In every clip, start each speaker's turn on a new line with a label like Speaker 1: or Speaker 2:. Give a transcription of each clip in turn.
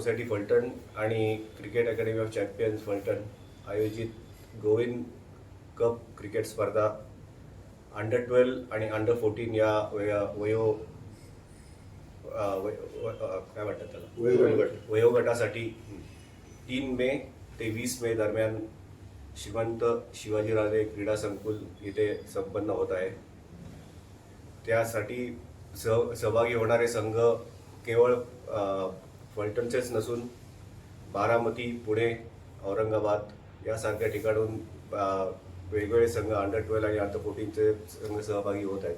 Speaker 1: Society Phaltan आणि cricket academy of champions Phaltan आयोजित Govind cup cricket स्पर्धा अंडर-12 आणि अंडर-14 या काय म्हणतात त्याला वयोगटासाठी 3 मे ते 20 मे दरम्यान श्रीमंत शिवाजीराजे क्रीडा संकुल इथे संपन्न होत आहे. त्यासाठी सहभागी होणारे संघ केवळ फलटणचेच नसून बारामती, पुणे, औरंगाबाद यासारख्या ठिकाणून वेगवेगळे संघ अंडर-12 आणि अंडर-14चे संघ सहभागी होत आहेत.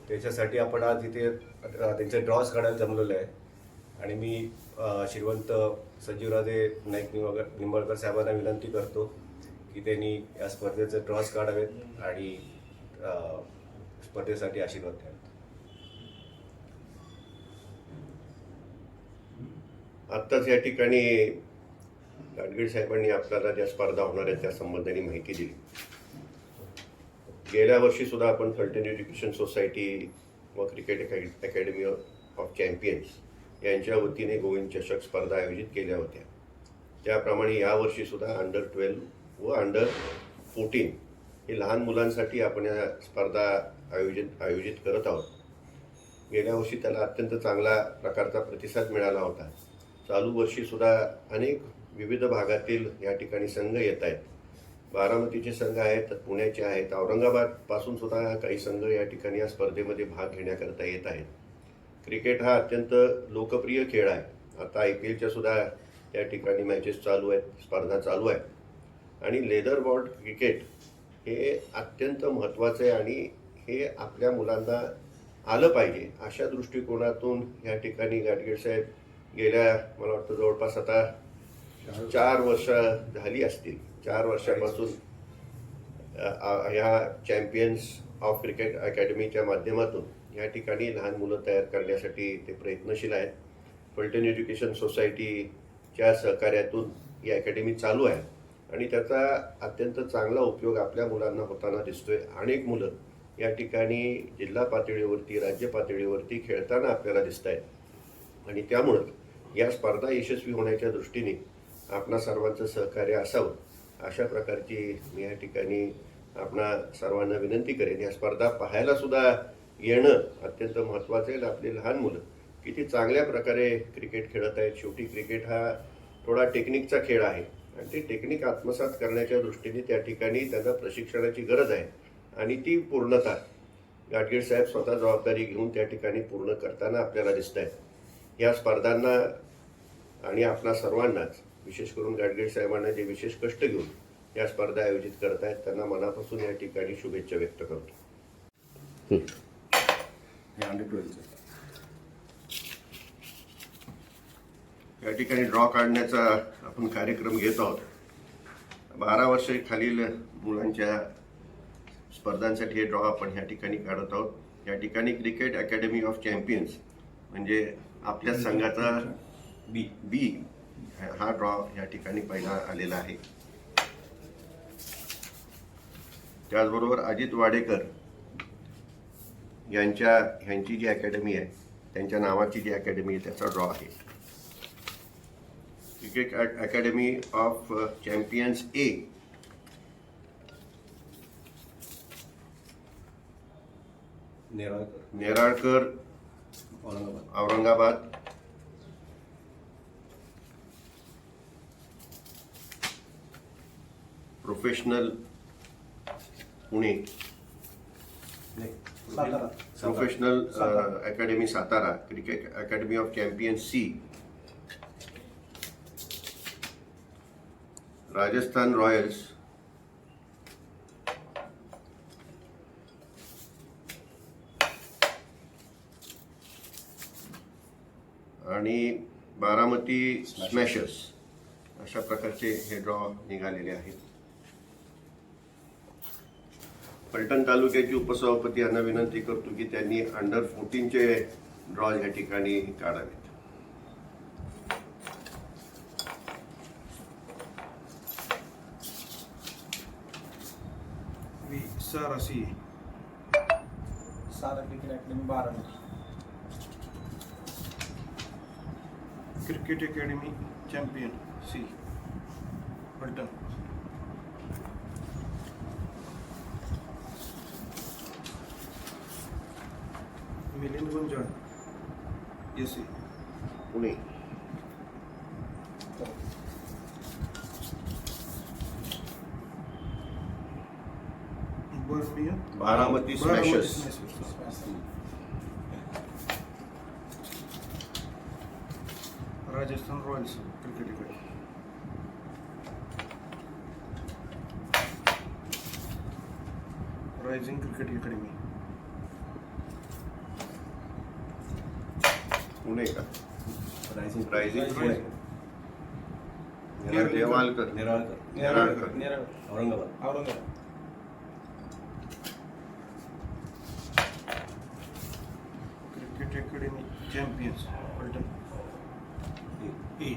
Speaker 1: त्याच्यासाठी आपण आज इथे त्यांचे ड्रॉज काढायला जमलेलं आहे आणि मी श्रीमंत संजीवराजे नाईक निंबाळकर साहेबांना विनंती करतो की त्यांनी या स्पर्धेचे ड्रॉज काढावेत आणि स्पर्धेसाठी आशीर्वाद द्यावेत.
Speaker 2: आत्ताच या ठिकाणी गाडगीळ साहेबांनी आपल्याला ज्या स्पर्धा होणार आहेत त्या संबंधाने माहिती दिली. गेल्या वर्षी सुद्धा आपण फलटण एज्युकेशन सोसायटी व क्रिकेट अकॅडमी ऑफ चॅम्पियन्स यांच्या वतीने गोविंद चषक स्पर्धा आयोजित केल्या होत्या. त्याप्रमाणे यावर्षी सुद्धा अंडर-12 व अंडर-14 हे लहान मुलांसाठी आपण या स्पर्धा आयोजित करत आहोत. गेल्या वर्षी त्याला अत्यंत चांगला प्रकारचा प्रतिसाद मिळाला होता. चालू वर्षी सुद्धा अनेक विविध भागातील या ठिकाणी संघ येत आहेत. बारामतीचे संघ आहेत, पुण्याचे आहेत, औरंगाबादपासून सुद्धा काही संघ या ठिकाणी या स्पर्धेमध्ये भाग घेण्याकरता येत आहेत. क्रिकेट हा अत्यंत लोकप्रिय खेळ आहे. आता IPLच्या सुद्धा त्या ठिकाणी मॅचेस चालू आहेत, स्पर्धा चालू आहेत आणि लेदर बॉल क्रिकेट हे अत्यंत महत्त्वाचं आहे आणि हे आपल्या मुलांना आलं पाहिजे अशा दृष्टिकोनातून या ठिकाणी गाडगीळ साहेब गेल्या मला वाटतं जवळपास आता 4 वर्ष झाली असतील. 4 वर्षापासून ह्या चॅम्पियन्स ऑफ क्रिकेट अकॅडमीच्या माध्यमातून या ठिकाणी लहान मुलं तयार करण्यासाठी ते प्रयत्नशील आहेत. फलटण एज्युकेशन सोसायटीच्या सहकार्यातून ही अकॅडमी चालू आहे आणि त्याचा अत्यंत चांगला उपयोग आपल्या मुलांना होताना दिसतोय. अनेक मुलं या ठिकाणी जिल्हा पातळीवरती, राज्य पातळीवरती खेळताना आपल्याला दिसत आहेत आणि त्यामुळं या स्पर्धा यशस्वी होण्याच्या दृष्टीने आपणा सर्वांचं सहकार्य असावं अशा प्रकारची मी या ठिकाणी आपणा सर्वांना विनंती करेन. या स्पर्धा पाहायला सुद्धा येणं अत्यंत महत्त्वाचं आहे. आपली लहान मुलं किती चांगल्या प्रकारे क्रिकेट खेळत आहेत. शेवटी क्रिकेट हा थोडा टेक्निकचा खेळ आहे आणि ते टेक्निक आत्मसात करण्याच्या दृष्टीने त्या ठिकाणी त्यांना प्रशिक्षणाची गरज आहे आणि ती पूर्णतः गाडगीळ साहेब स्वतः जबाबदारी घेऊन त्या ठिकाणी पूर्ण करताना आपल्याला दिसत आहेत. या स्पर्धांना आणि आपणा सर्वांनाच विशेष करून गाडगीळ साहेबांना जे विशेष कष्ट घेऊन या स्पर्धा आयोजित करत आहेत त्यांना मनापासून या ठिकाणी शुभेच्छा व्यक्त करतो. या ठिकाणी ड्रॉ काढण्याचा आपण कार्यक्रम घेत आहोत. 12 वर्ष खालील मुलांच्या स्पर्धांसाठी हे ड्रॉ आपण या ठिकाणी काढत आहोत. या ठिकाणी क्रिकेट अकॅडमी ऑफ चॅम्पियन्स म्हणजे आपल्या संघाचा बी हा ड्रॉ या ठिकाणी पहिला आलेला आहे. त्याचबरोबर अजित वाडेकर यांची जी अकॅडमी आहे त्यांच्या नावाची जी अकॅडमी आहे त्याचा ड्रॉ आहे. Cricket academy of champions A Neralkar Aurangabad. Professional Pune. Professional academy Satara. Cricket academy of champions C Rajasthan Royals. आणि बारामती स्मॅशर्स अशा प्रकारचे हे ड्रॉ निघालेले आहेत. फलटण तालुक्याचे उपसभापती यांना विनंती करतो की त्यांनी अंडर-14चे ड्रॉ या ठिकाणी काढावेत.
Speaker 3: सरसी सारा cricket academy Baramati. Cricket academy champion C Phaltan. Milind Gunjal S C.
Speaker 2: Pune.
Speaker 3: बर्मिया
Speaker 2: Baramati smashers.
Speaker 3: Rajasthan Royals cricket academy. Rising cricket academy.
Speaker 2: Pune का?
Speaker 1: Rising
Speaker 2: rising Pune.
Speaker 3: Neral.
Speaker 2: Nevalkar.
Speaker 1: Neralkar Aurangabad.
Speaker 4: Aurangabad.
Speaker 3: Cricket academy champions Phaltan. A.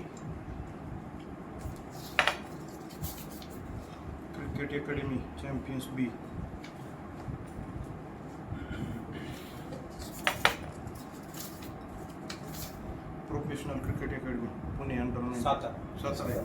Speaker 3: Cricket academy champions B. Professional cricket academy Pune under 19.
Speaker 4: Satara.
Speaker 3: Satara.